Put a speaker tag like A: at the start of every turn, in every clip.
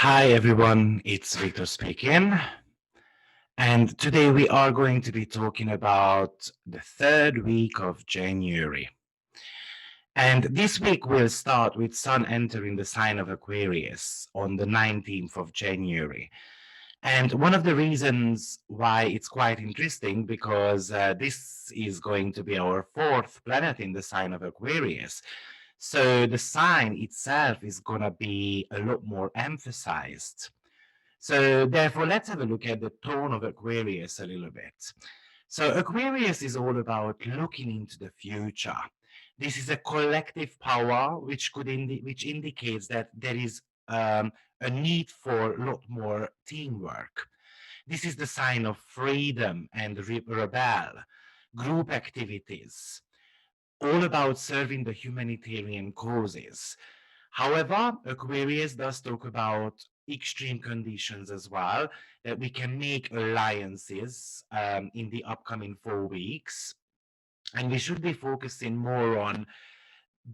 A: Hi everyone, it's Victor speaking, and today we are going to be talking about the third week of January. And this week we'll start with Sun entering the sign of Aquarius on the 19th of January. And one of the reasons why it's quite interesting because this is going to be our fourth planet in the sign of Aquarius. So the sign itself is going to be a lot more emphasized. So therefore, let's have a look at the tone of Aquarius a little bit. So Aquarius is all about looking into the future. This is a collective power, which indicates that there is a need for a lot more teamwork. This is the sign of freedom and rebel, group activities, all about serving the humanitarian causes. However, Aquarius does talk about extreme conditions as well, that we can make alliances in the upcoming 4 weeks. And we should be focusing more on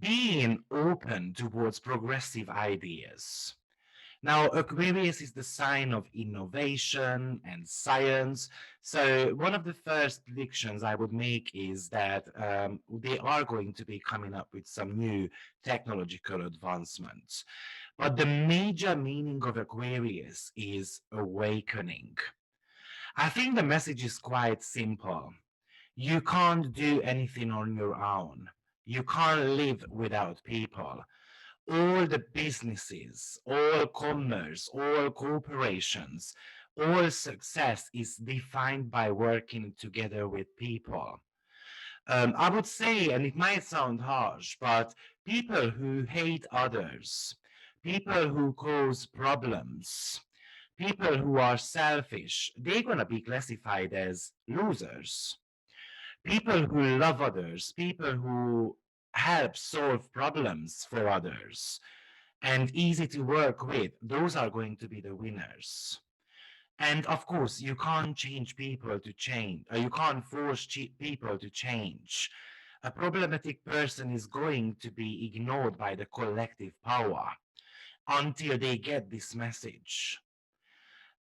A: being open towards progressive ideas. Now, Aquarius is the sign of innovation and science. So one of the first predictions I would make is that they are going to be coming up with some new technological advancements. But the major meaning of Aquarius is awakening. I think the message is quite simple. You can't do anything on your own. You can't live without people. All the businesses, all commerce, all corporations, all success is defined by working together with people. I would say, and it might sound harsh, but people who hate others, people who cause problems, people who are selfish, they're going to be classified as losers. People who love others, people who help solve problems for others and easy to work with, those are going to be the winners. And of course, you can't change people to change, or you can't force people to change. A problematic person is going to be ignored by the collective power until they get this message.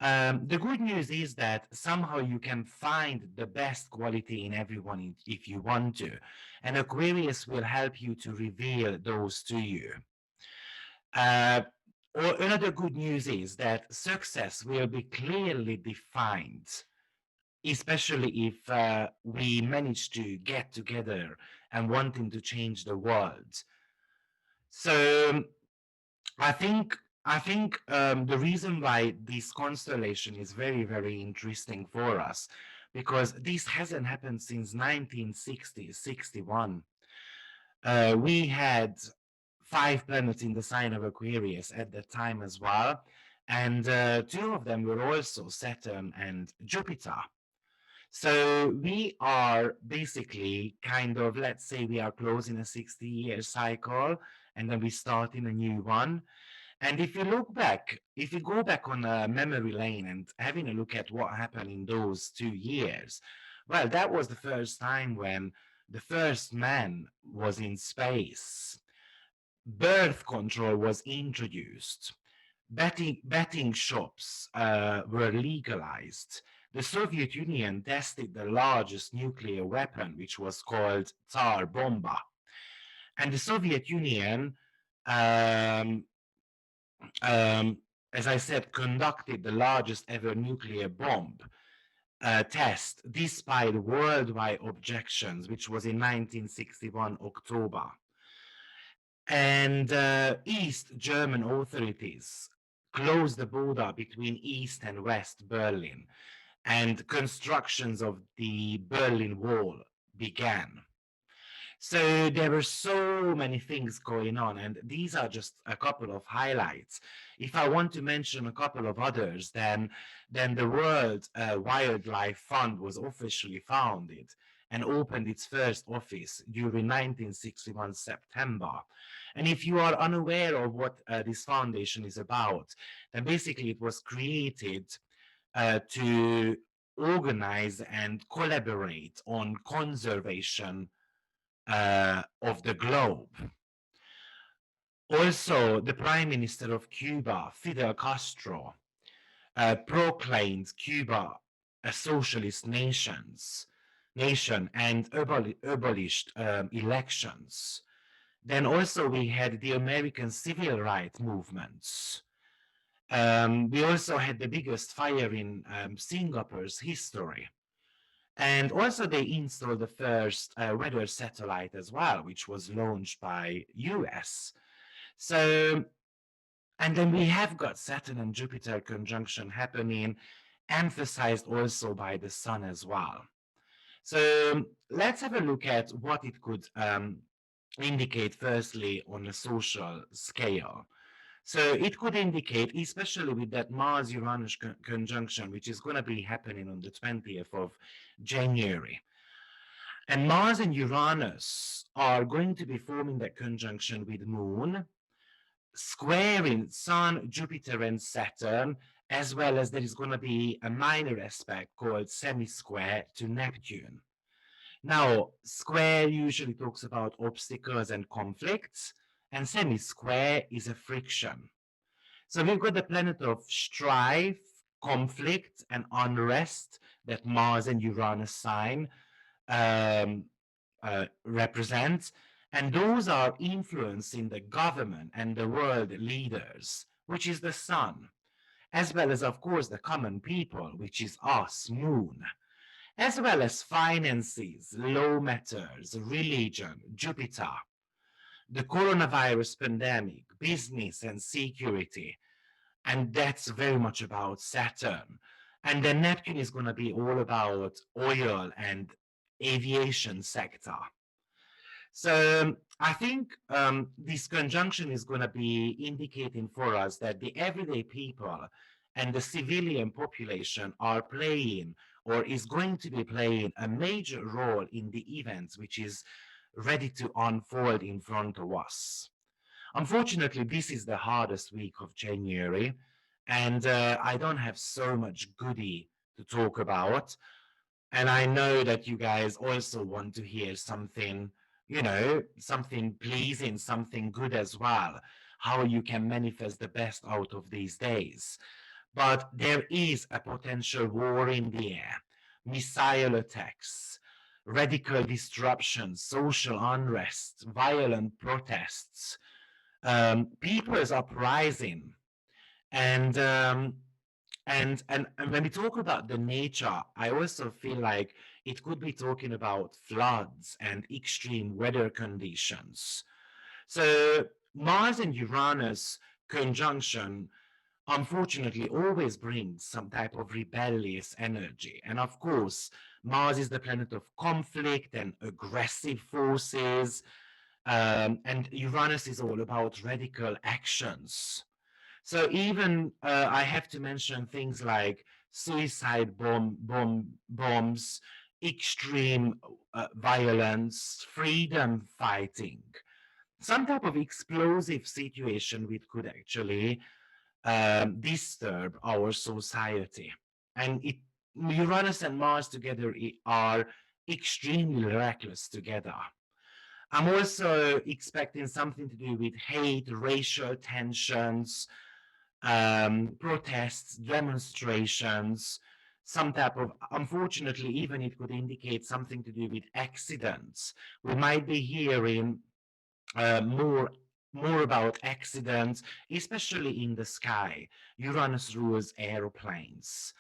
A: The good news is that somehow you can find the best quality in everyone if you want to, and Aquarius will help you to reveal those to you. Uh, or another good news is that success will be clearly defined, especially if we manage to get together and wanting to change the world. So I think the reason why this constellation is very, very interesting for us, because this hasn't happened since 1960, 61. We had 5 planets in the sign of Aquarius at that time as well, and two of them were also Saturn and Jupiter. So we are basically kind of, let's say we are closing a 60-year cycle, and then we start in a new one. And if you look back, if you go back on a memory lane and having a look at what happened in those 2 years, well, that was the first time when the first man was in space. Birth control was introduced. Betting shops were legalized. The Soviet Union tested the largest nuclear weapon, which was called Tsar Bomba. And the Soviet Union um, um, as I said, conducted the largest ever nuclear bomb test despite worldwide objections, which was in 1961 October. And East German authorities closed the border between East and West Berlin, and constructions of the Berlin Wall began. So there were so many things going on, and these are just a couple of highlights. If I want to mention a couple of others, then the World Wildlife Fund was officially founded and opened its first office during 1961 September. And if you are unaware of what this foundation is about, then basically it was created to organize and collaborate on conservation of the globe. Also, the Prime Minister of Cuba, Fidel Castro, proclaimed Cuba a socialist nation and abolished elections. Then also we had the American civil rights movements. We also had the biggest fire in Singapore's history. And also they installed the first weather satellite as well, which was launched by US. So, and then we have got Saturn and Jupiter conjunction happening, emphasized also by the Sun as well. So let's have a look at what it could indicate firstly on a social scale. So it could indicate, especially with that Mars-Uranus conjunction, which is going to be happening on the 20th of January. And Mars and Uranus are going to be forming that conjunction with Moon, squaring Sun, Jupiter, and Saturn, as well as there is going to be a minor aspect called semi-square to Neptune. Now, square usually talks about obstacles and conflicts, and semi-square is a friction. So we've got the planet of strife, conflict, and unrest that Mars and Uranus sign um, represent, and those are influencing the government and the world leaders, which is the Sun, as well as, of course, the common people, which is us, Moon, as well as finances, law matters, religion, Jupiter, the coronavirus pandemic, business and security, and that's very much about Saturn. And then Neptune is going to be all about oil and aviation sector. So I think this conjunction is going to be indicating for us that the everyday people and the civilian population are playing or is going to be playing a major role in the events which is ready to unfold in front of us. Unfortunately, this is the hardest week of January, and I don't have so much goodie to talk about. And I know that you guys also want to hear something, something pleasing, something good as well, how you can manifest the best out of these days. But there is a potential war in the air, missile attacks, radical disruptions, social unrest, violent protests, people's uprising, and and when we talk about the nature, I also feel like it could be talking about floods and extreme weather conditions. So Mars and Uranus conjunction unfortunately always brings some type of rebellious energy. And of course, Mars is the planet of conflict and aggressive forces, and Uranus is all about radical actions. So even I have to mention things like suicide bombs, extreme violence, freedom fighting, some type of explosive situation which could actually disturb our society. And Uranus and Mars together are extremely reckless together. I'm also expecting something to do with hate, racial tensions, protests, demonstrations, some type of, unfortunately, even it could indicate something to do with accidents. We might be hearing more about accidents, especially in the sky. Uranus rules aeroplanes.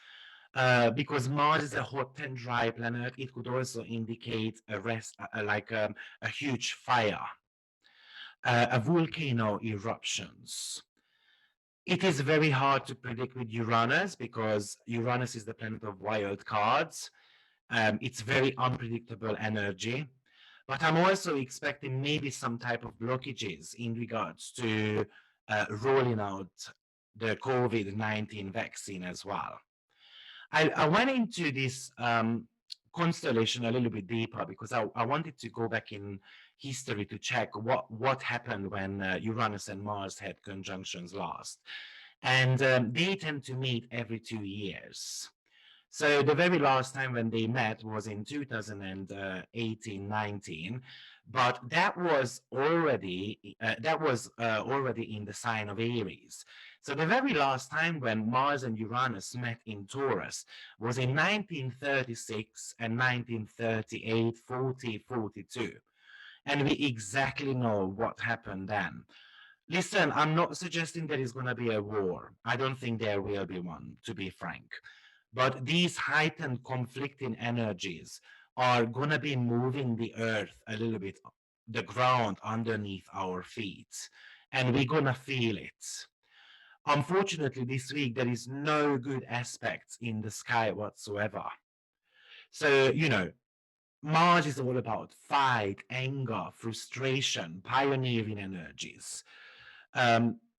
A: Because Mars is a hot and dry planet, it could also indicate a huge fire, a volcano eruptions. It is very hard to predict with Uranus because Uranus is the planet of wild cards. It's very unpredictable energy. But I'm also expecting maybe some type of blockages in regards to rolling out the COVID-19 vaccine as well. I went into this constellation a little bit deeper because I wanted to go back in history to check what happened when Uranus and Mars had conjunctions last. And they tend to meet every 2 years. So the very last time when they met was in 2018-19, but that was already in the sign of Aries. So the very last time when Mars and Uranus met in Taurus was in 1936 and 1938, 40, 42. And we exactly know what happened then. Listen, I'm not suggesting there is going to be a war. I don't think there will be one, to be frank. But these heightened conflicting energies are going to be moving the earth a little bit, the ground underneath our feet, and we're going to feel it. Unfortunately, this week there is no good aspects in the sky whatsoever. So, Mars is all about fight, anger, frustration, pioneering energies.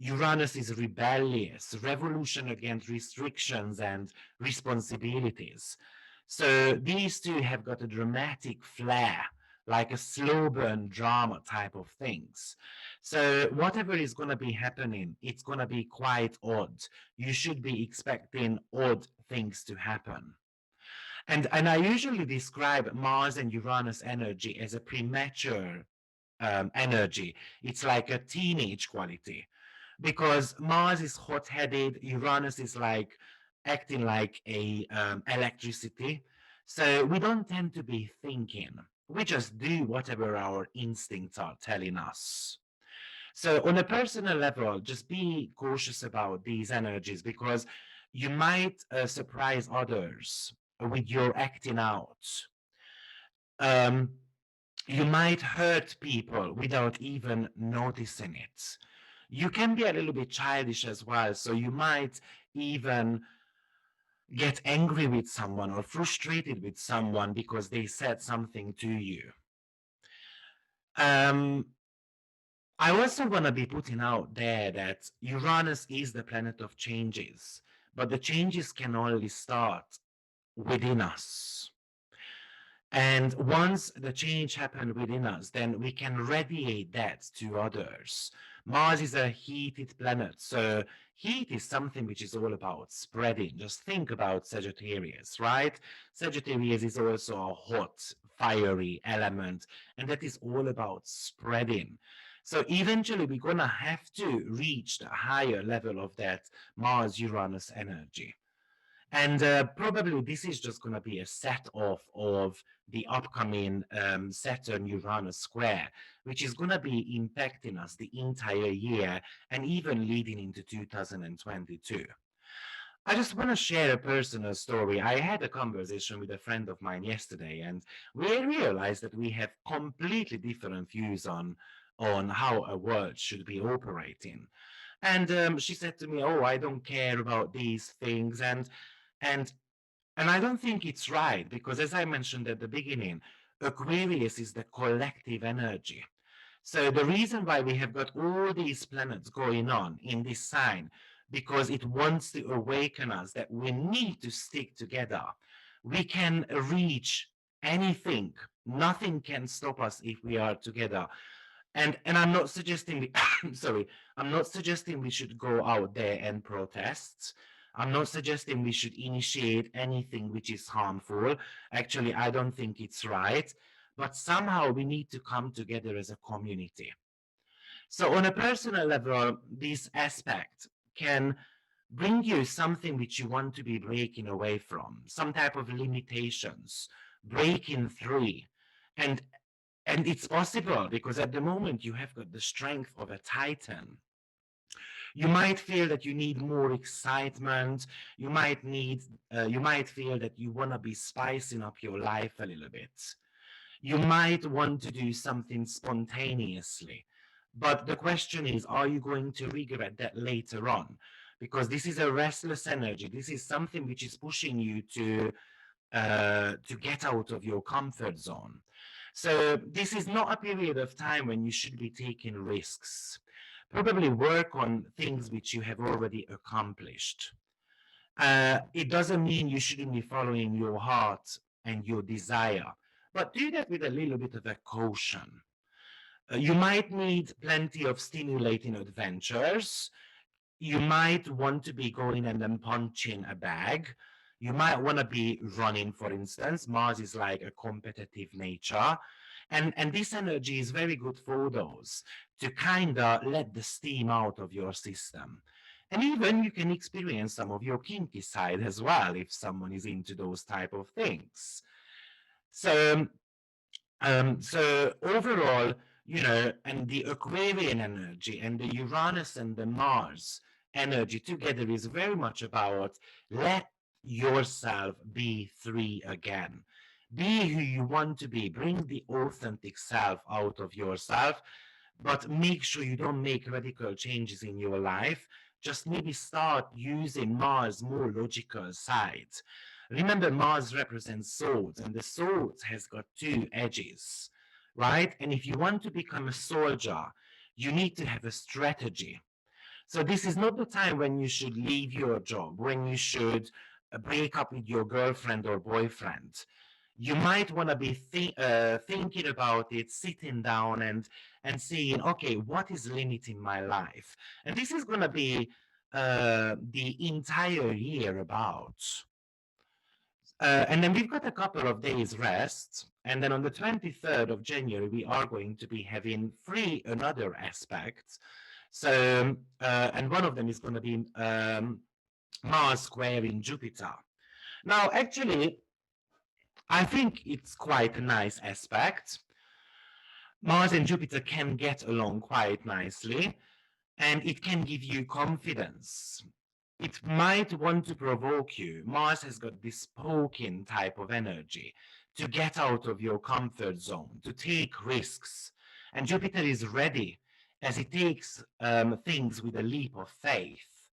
A: Uranus is rebellious, revolution against restrictions and responsibilities. So these two have got a dramatic flair, like a slow burn drama type of things. So whatever is going to be happening, it's going to be quite odd. You should be expecting odd things to happen. And I usually describe Mars and Uranus energy as a premature energy. It's like a teenage quality because Mars is hot-headed, Uranus is like acting like a electricity. So we don't tend to be thinking. We just do whatever our instincts are telling us. So on a personal level, just be cautious about these energies because you might surprise others with your acting out. Um, you might hurt people without even noticing it. You can be a little bit childish as well, so you might even get angry with someone or frustrated with someone because they said something to you. I also want to be putting out there that Uranus is the planet of changes, but the changes can only start within us. And once the change happened within us, then we can radiate that to others. Mars is a heated planet, so heat is something which is all about spreading. Just think about Sagittarius, right? Sagittarius is also a hot, fiery element, and that is all about spreading. So eventually we're going to have to reach the higher level of that Mars-Uranus energy. And probably this is just going to be a set off of the upcoming Saturn-Uranus square, which is going to be impacting us the entire year and even leading into 2022. I just want to share a personal story. I had a conversation with a friend of mine yesterday, and we realized that we have completely different views on how a world should be operating. And she said to me, "Oh, I don't care about these things," and and I don't think it's right because, as I mentioned at the beginning, Aquarius is the collective energy. So the reason why we have got all these planets going on in this sign, because it wants to awaken us that we need to stick together. We can reach anything. Nothing can stop us if we are together. And I'm not suggesting sorry, I'm not suggesting we should go out there and protest. I'm not suggesting we should initiate anything which is harmful. Actually, I don't think it's right. But somehow we need to come together as a community. So on a personal level, this aspect can bring you something which you want to be breaking away from, some type of limitations, breaking through. And and it's possible because at the moment you have got the strength of a titan. You might feel that you need more excitement. You might feel that you want to be spicing up your life a little bit. You might want to do something spontaneously. But the question is, are you going to regret that later on? Because this is a restless energy. This is something which is pushing you to get out of your comfort zone. So this is not a period of time when you should be taking risks. Probably work on things which you have already accomplished. It doesn't mean you shouldn't be following your heart and your desire, but do that with a little bit of a caution. You might need plenty of stimulating adventures. You might want to be going and then punching a bag. You might want to be running, for instance. Mars is like a competitive nature. And this energy is very good for those to kind of let the steam out of your system. And even you can experience some of your kinky side as well if someone is into those type of things. So so overall, and the Aquarian energy and the Uranus and the Mars energy together is very much about let yourself be free again. Be who you want to be. Bring the authentic self out of yourself, but make sure you don't make radical changes in your life. Just maybe start using Mars more logical sides. Remember, Mars represents swords, and the sword has got two edges, right? And if you want to become a soldier, you need to have a strategy. So this is not the time when you should leave your job, when you should break up with your girlfriend or boyfriend. You might want to be thinking about it, sitting down and saying, okay, what is limiting my life? And this is going to be the entire year about. And then we've got a couple of days rest. And then on the 23rd of January, we are going to be having three another aspects. So, and one of them is going to be Mars squaring Jupiter. Now, actually, I think it's quite a nice aspect. Mars and Jupiter can get along quite nicely, and it can give you confidence. It might want to provoke you. Mars has got this poking type of energy to get out of your comfort zone, to take risks. And Jupiter is ready as it takes things with a leap of faith.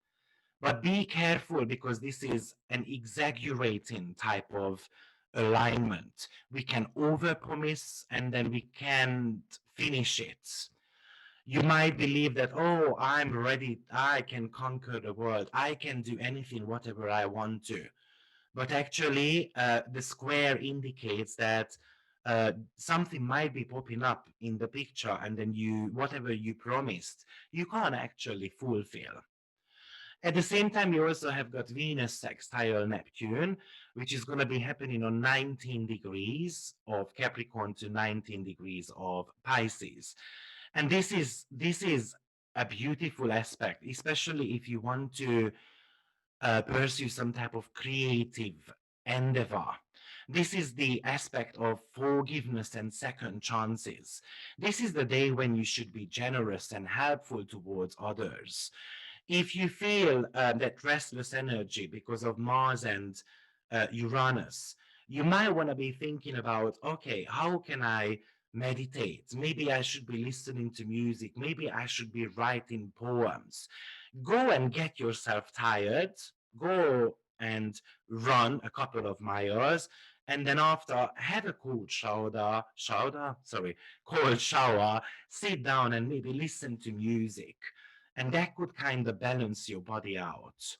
A: But be careful because this is an exaggerating type of alignment. We can overpromise and then we can't finish it. You might believe that, oh, I'm ready, I can conquer the world, I can do anything, whatever I want to. But actually, the square indicates that something might be popping up in the picture, and then whatever you promised, you can't actually fulfill. At the same time, you also have got Venus sextile Neptune, which is going to be happening on 19 degrees of Capricorn to 19 degrees of Pisces. And this is a beautiful aspect, especially if you want to pursue some type of creative endeavor. This is the aspect of forgiveness and second chances. This is the day when you should be generous and helpful towards others. If you feel that restless energy because of Mars and Uranus, you might want to be thinking about, okay, how can I meditate? Maybe I should be listening to music. Maybe I should be writing poems. Go and get yourself tired. Go and run a couple of miles. And then after, have a cold shower, sit down and maybe listen to music. And that could kind of balance your body out.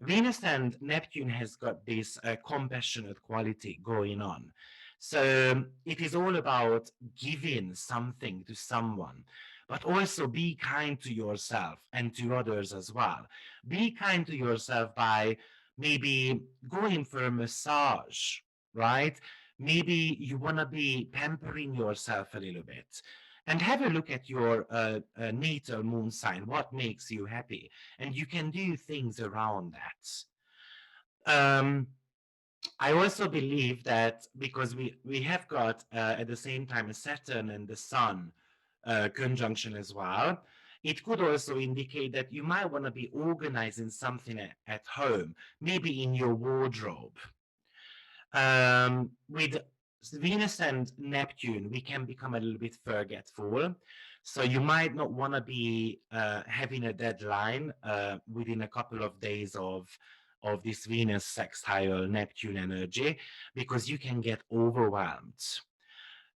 A: Venus and Neptune has got this compassionate quality going on. So it is all about giving something to someone, but also be kind to yourself and to others as well. Be kind to yourself by maybe going for a massage, right? Maybe you want to be pampering yourself a little bit and have a look at your natal moon sign, what makes you happy. And you can do things around that. I also believe that because we have got at the same time a Saturn and the Sun conjunction as well, it could also indicate that you might want to be organizing something at home, maybe in your wardrobe. With Venus and Neptune, we can become a little bit forgetful. So you might not want to be having a deadline within a couple of days of this Venus sextile Neptune energy because you can get overwhelmed.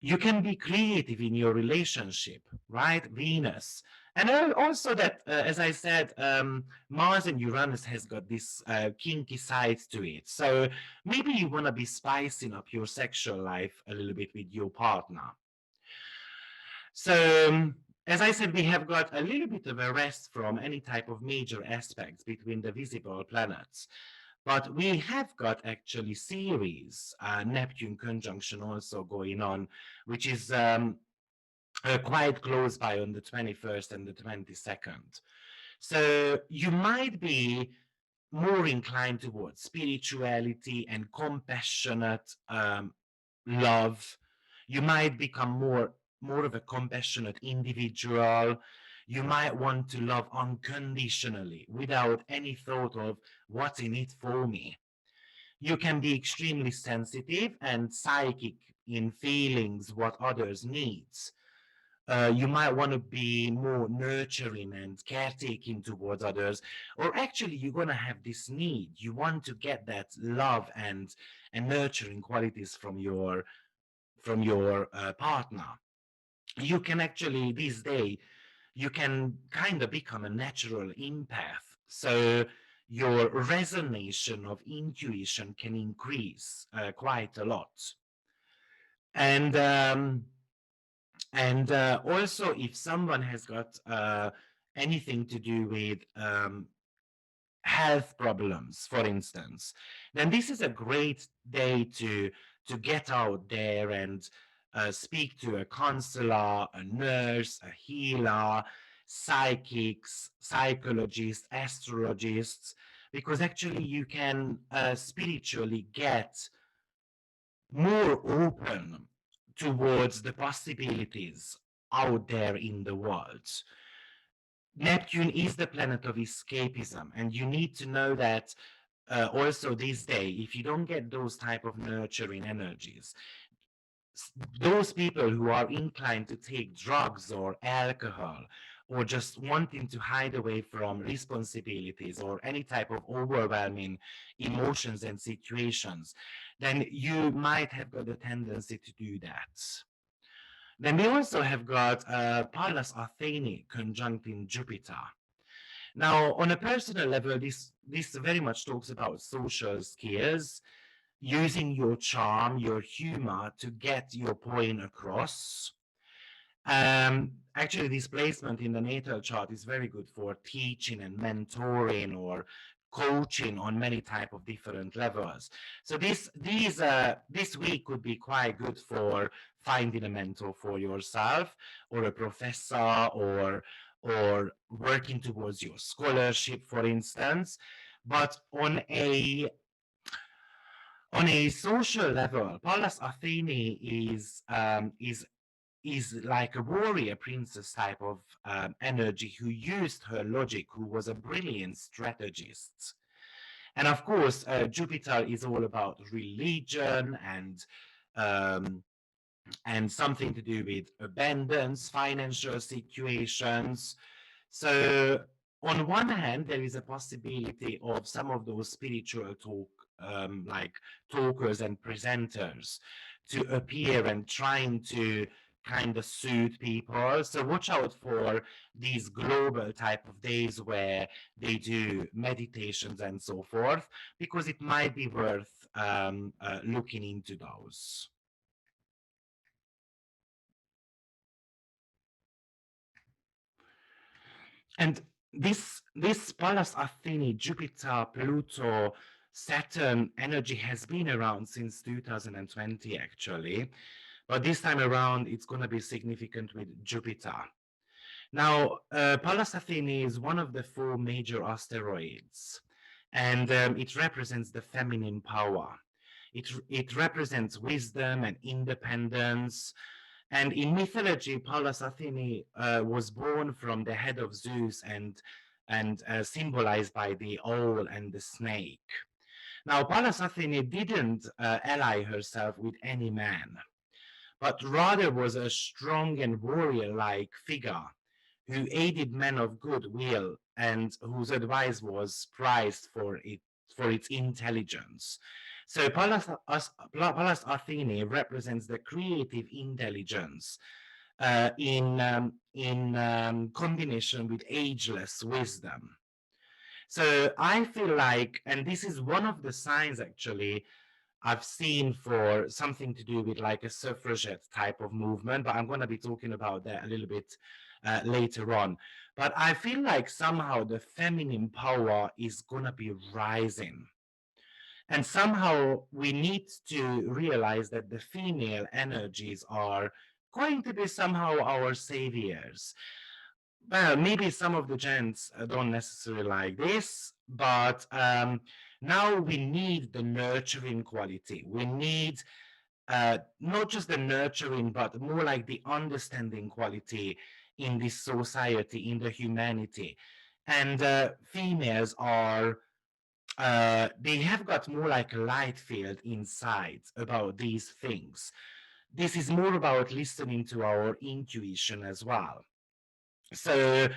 A: You can be creative in your relationship, right? Venus. And also that, as I said, Mars and Uranus has got this kinky side to it. So maybe you want to be spicing up your sexual life a little bit with your partner. So as I said, we have got a little bit of a rest from any type of major aspects between the visible planets. But we have got actually Ceres, Neptune conjunction also going on, which is quite close by on the 21st and the 22nd. So you might be more inclined towards spirituality and compassionate love. You might become more of a compassionate individual. You might want to love unconditionally without any thought of what's in it for me. You can be extremely sensitive and psychic in feelings what others needs. You might want to be more nurturing and caretaking towards others, or actually you're going to have this need. You want to get that love and nurturing qualities from your partner. You can actually this day you can kind of become a natural empath. So your resonance of intuition can increase quite a lot. And also, if someone has got anything to do with health problems, for instance, then this is a great day to get out there and speak to a counselor, a nurse, a healer, psychics, psychologists, astrologists, because actually you can spiritually get more open towards the possibilities out there in the world. Neptune is the planet of escapism, and you need to know that also this day, if you don't get those type of nurturing energies, those people who are inclined to take drugs or alcohol or just wanting to hide away from responsibilities or any type of overwhelming emotions and situations, then you might have got a tendency to do that. Then we also have got Pallas Athene conjuncting Jupiter. Now, on a personal level, this very much talks about social skills, using your charm, your humor to get your point across. Actually, this placement in the natal chart is very good for teaching and mentoring or coaching on many type of different levels. So this week could be quite good for finding a mentor for yourself or a professor or working towards your scholarship, for instance. But on a social level, Pallas Athene is like a warrior princess type of energy who used her logic, who was a brilliant strategist. And of course, Jupiter is all about religion um, and something to do with abundance, financial situations. So on one hand, there is a possibility of some of those spiritual like talkers and presenters to appear and trying to kind of soothe people. So watch out for these global type of days where they do meditations and so forth, because it might be worth looking into those. And this Pallas Athene, Jupiter, Pluto, Saturn energy has been around since 2020, actually. But this time around, it's going to be significant with Jupiter. Now, Pallas Athene is one of the four major asteroids, and it represents the feminine power. It represents wisdom and independence, and in mythology, Pallas Athene was born from the head of Zeus and symbolized by the owl and the snake. Now, Pallas Athene didn't ally herself with any man, but rather was a strong and warrior-like figure who aided men of goodwill and whose advice was prized for its intelligence. So Pallas Athene represents the creative intelligence in combination with ageless wisdom. So I feel like, and this is one of the signs actually I've seen for something to do with like a suffragette type of movement, but I'm going to be talking about that a little bit later on. But I feel like somehow the feminine power is going to be rising. And somehow we need to realize that the female energies are going to be somehow our saviors. Well, maybe some of the gents don't necessarily like this, but now we need the nurturing quality. We need not just the nurturing, but more like the understanding quality in this society, in the humanity. And females are, they have got more like a light field inside about these things. This is more about listening to our intuition as well. So,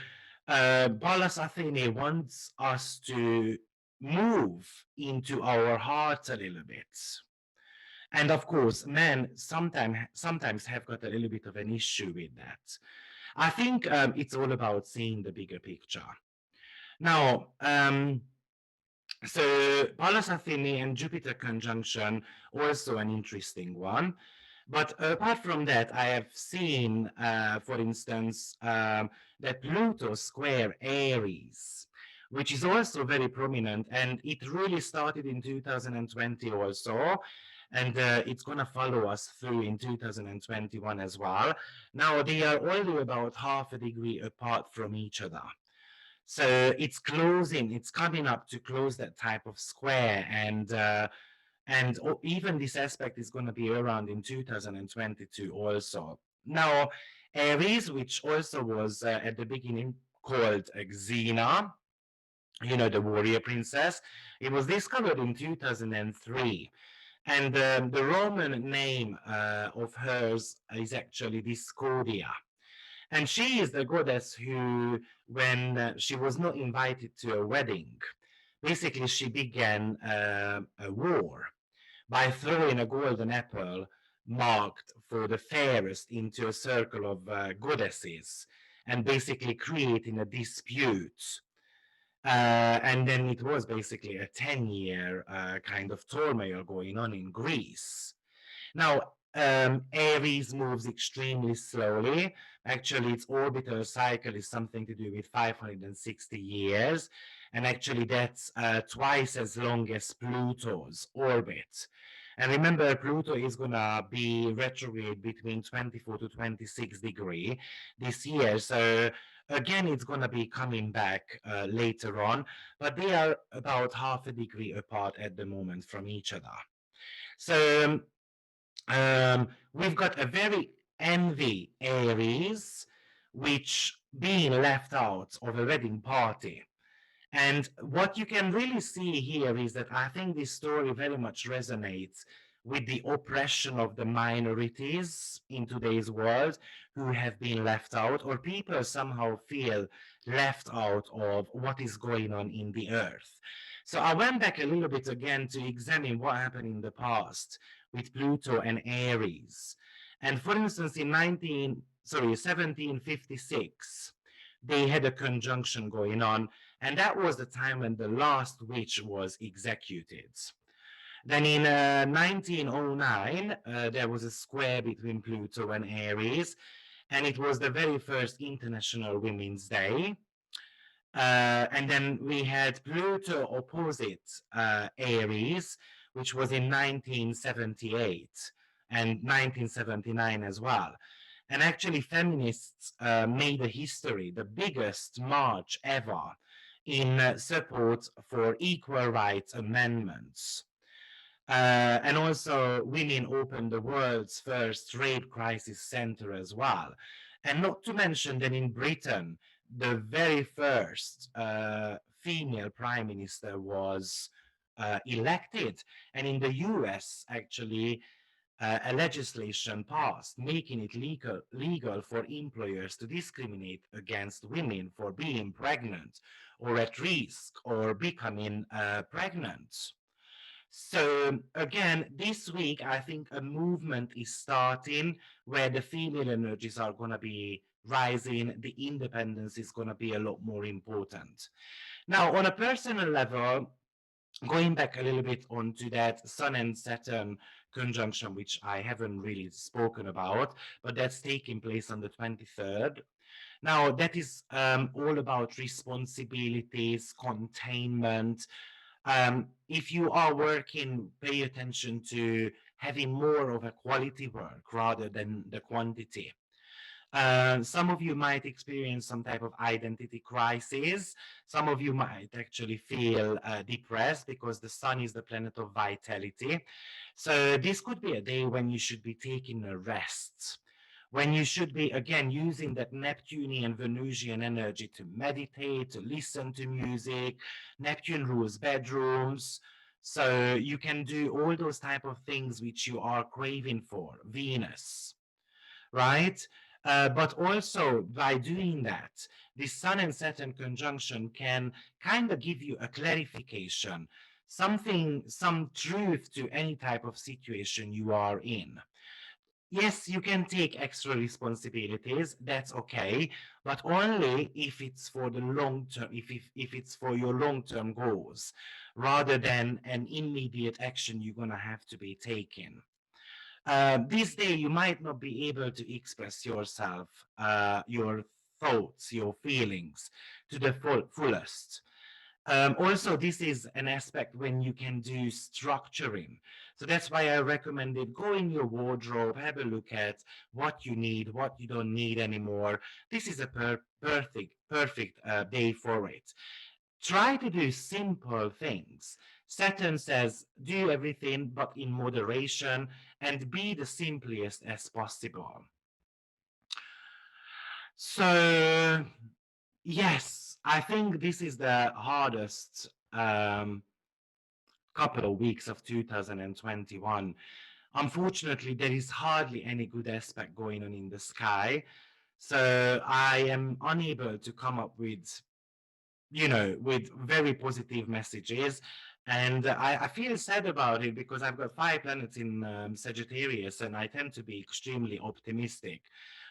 A: Pallas Athene wants us to move into our hearts a little bit. And of course, men sometimes have got a little bit of an issue with that. I think it's all about seeing the bigger picture. Now, so Pallas Athene and Jupiter conjunction, also an interesting one. But apart from that, I have seen, for instance, that Pluto square Aries, which is also very prominent, and it really started in 2020 also, and it's going to follow us through in 2021 as well. Now, they are only about half a degree apart from each other. So it's closing, it's coming up to close that type of square, and even this aspect is going to be around in 2022 also. Now, Aries, which also was at the beginning called Xena, you know, the warrior princess, it was discovered in 2003. And the Roman name of hers is actually Discordia. And she is the goddess who, when she was not invited to a wedding, basically she began a war by throwing a golden apple marked for the fairest into a circle of goddesses and basically creating a dispute. And then it was basically a 10-year kind of turmoil going on in Greece. Now, Aries moves extremely slowly. Actually, its orbital cycle is something to do with 560 years. And actually, that's twice as long as Pluto's orbit. And remember, Pluto is going to be retrograde between 24 to 26 degree this year. So again, it's going to be coming back later on, but they are about half a degree apart at the moment from each other. So we've got a very envy Aries, which being left out of a wedding party. And what you can really see here is that I think this story very much resonates with the oppression of the minorities in today's world who have been left out, or people somehow feel left out of what is going on in the earth. So I went back a little bit again to examine what happened in the past with Pluto and Aries. And for instance, in 1756, they had a conjunction going on, and that was the time when the last witch was executed. Then in 1909, there was a square between Pluto and Aries, and it was the very first International Women's Day. And then we had Pluto opposite Aries, which was in 1978 and 1979 as well. And actually, feminists made a history, the biggest march ever in support for equal rights amendments. And also, women opened the world's first rape crisis center as well. And not to mention that in Britain, the very first female prime minister was elected. And in the US, actually, a legislation passed making it legal for employers to discriminate against women for being pregnant or at risk or becoming pregnant. So again, this week, I think a movement is starting where the female energies are going to be rising. The independence is going to be a lot more important. Now, on a personal level, going back a little bit onto that Sun and Saturn conjunction, which I haven't really spoken about, but that's taking place on the 23rd. Now, that is all about responsibilities, containment, If you are working, pay attention to having more of a quality work rather than the quantity. Some of you might experience some type of identity crisis. Some of you might actually feel depressed because the sun is the planet of vitality. So this could be a day when you should be taking a rest, when you should be, again, using that Neptunian, Venusian energy to meditate, to listen to music. Neptune rules bedrooms. So you can do all those type of things which you are craving for, Venus, right? But also by doing that, the Sun and Saturn conjunction can kind of give you a clarification, something, some truth to any type of situation you are in. Yes, you can take extra responsibilities, that's okay, but only if it's for the long term, if it's for your long-term goals, rather than an immediate action you're gonna have to be taking. This day, you might not be able to express yourself, your thoughts, your feelings to the fullest. Also, this is an aspect when you can do structuring. So that's why I recommended go in your wardrobe, have a look at what you need, what you don't need anymore. This is a perfect day for it. Try to do simple things. Saturn says do everything but in moderation and be the simplest as possible. So, yes, I think this is the hardest couple of weeks of 2021. Unfortunately, there is hardly any good aspect going on in the sky. So I am unable to come up with, with very positive messages. And I feel sad about it because I've got 5 planets in Sagittarius and I tend to be extremely optimistic.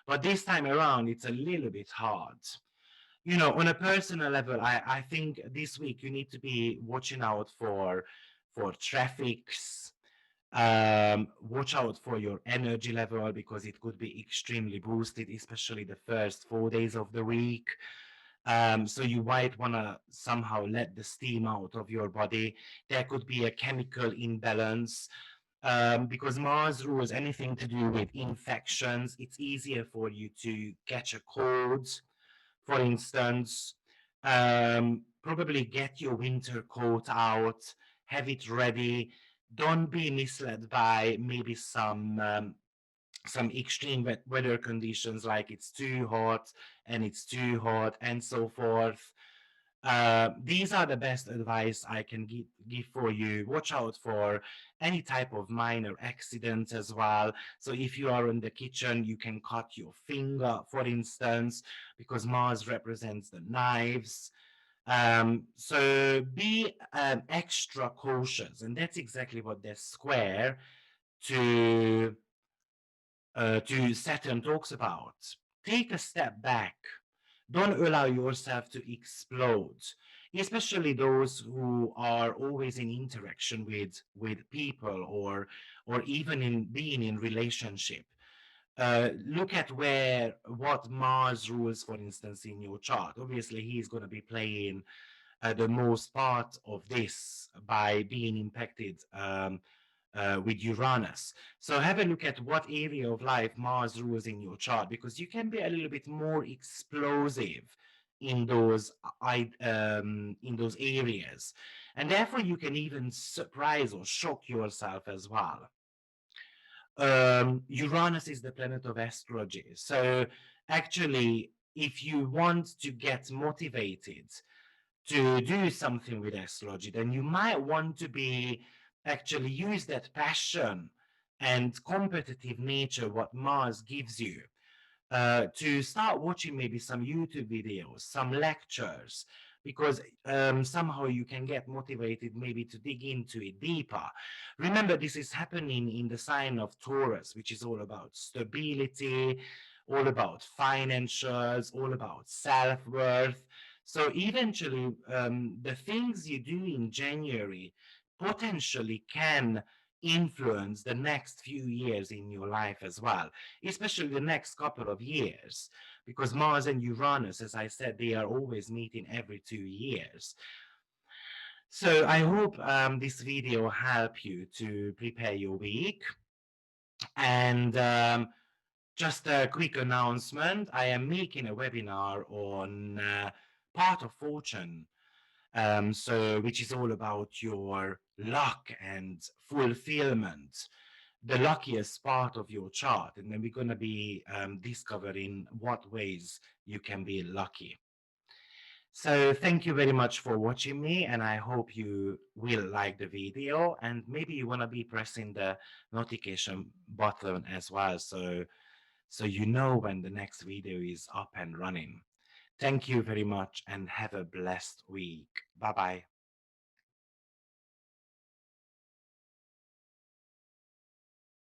A: But this time around, it's a little bit hard. On a personal level, I think this week you need to be watching out for traffics. Watch out for your energy level because it could be extremely boosted, especially the first 4 days of the week. So you might want to somehow let the steam out of your body. There could be a chemical imbalance because Mars rules anything to do with infections. It's easier for you to catch a cold, for instance. Probably get your winter coat out, have it ready. Don't be misled by maybe some extreme weather conditions like it's too hot and it's too hot and so forth. These are the best advice I can give for you. Watch out for any type of minor accidents as well. So if you are in the kitchen, you can cut your finger, for instance, because Mars represents the knives. So be extra cautious, and that's exactly what the square to Saturn talks about. Take a step back. Don't allow yourself to explode, especially those who are always in interaction with people or even in being in relationship. Look at what Mars rules, for instance, in your chart. Obviously, he's going to be playing the most part of this by being impacted with Uranus. So have a look at what area of life Mars rules in your chart, because you can be a little bit more explosive in those areas, and therefore you can even surprise or shock yourself as well. Uranus is the planet of astrology, so actually, if you want to get motivated to do something with astrology, then you might want to be actually use that passion and competitive nature what Mars gives you to start watching maybe some YouTube videos, some lectures, because somehow you can get motivated maybe to dig into it deeper. Remember, this is happening in the sign of Taurus, which is all about stability, all about financials, all about self-worth. So eventually, the things you do in January potentially can influence the next few years in your life as well, especially the next couple of years, because Mars and Uranus, as I said, they are always meeting every 2 years. So I hope this video help you to prepare your week. And just a quick announcement, I am making a webinar on part of fortune, which is all about your luck and fulfillment, the luckiest part of your chart. And then we're going to be discovering what ways you can be lucky. So thank you very much for watching me, and I hope you will like the video, and maybe you want to be pressing the notification button as well, so you know when the next video is up and running. Thank you very much and have a blessed week. Bye bye.